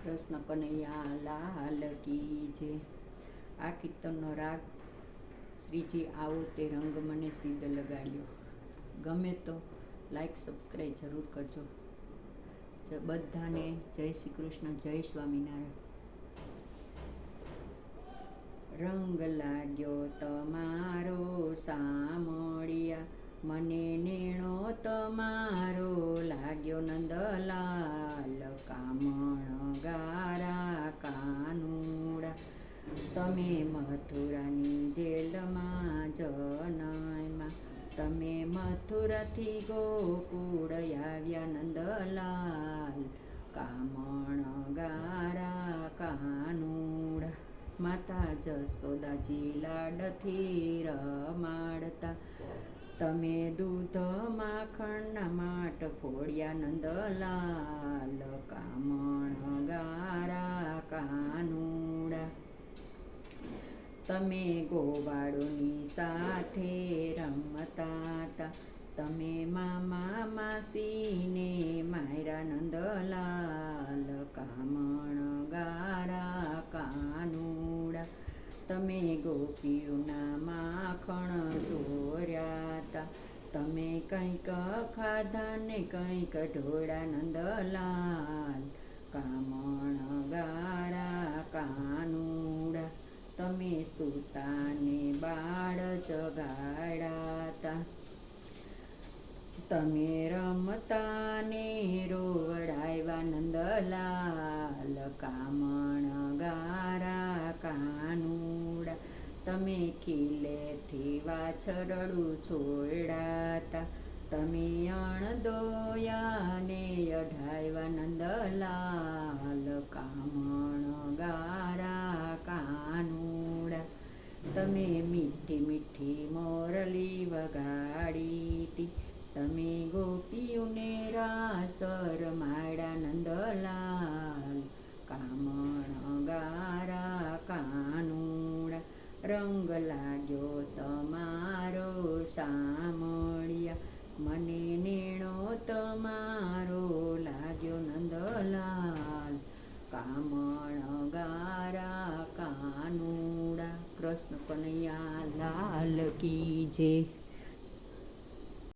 કૃષ્ણ કનૈયા લાલ કી જય। આ કીર્તનનો રાગ શ્રીજી આવો તે રંગ મને સીધ લગાડ્યો। ગમે તો લાઈક સબસ્ક્રાઈબ જરૂર કરજો। બધાને જય શ્રી કૃષ્ણ, જય સ્વામિનારાયણ। રંગ લાગ્યો તમારો સામળિયા, મને નેણો તમારો લાગ્યો નંદલાલ। કામણ ગારા કાનુડા, તમે મથુરાની જેલમાં જનયમાં, તમે મથુરાથી ગોકુળ આવ્યા નંદલાલ। કામણ ગારા કાનુડા, માતા જશોદાજી લાડથી રમાડતા, તમે દૂધ માખણના માટ ફોડ્યા નંદલાલ। કામણ ગારા કાનુડા, તમે ગોવાળોની સાથે રમતા તા, તમે મામા માસીને માર્યા નંદલાલ। કામણ ગારા કાનુડા, તમે ગોપીઓના માખણ ચોર્યા તા, તમે કંઈક ખાધા ને કંઈક ઢોળ્યા નંદલાલ। કામણ ગારા કાનુડા, તમે સૂતાને બાળ જગાડ્યા તા, તમે રમતા ને રોવડાવ્યા નંદલાલ। કામણ ગારા કાનુડા, તમે ખીલેથી વાછરડું છોડ્યા તા, તમે અણદોયાને અઢાવ્યા નંદલાલ। કામણ ગારા કાનુડા, તમે મીઠી મીઠી મોરલી વગાડી તી, તમે ગોપીઓને રાસ રમાડ્યા નંદલાલ। કામણ ગારા કાનુડા, રંગ લાગ્યો તમારો સામળિયા, મને નેણો તમારો લાગ્યો નંદલાલ। કામણ ગારા કાનુડા, કૃષ્ણ કનૈયા લાલ કી જય।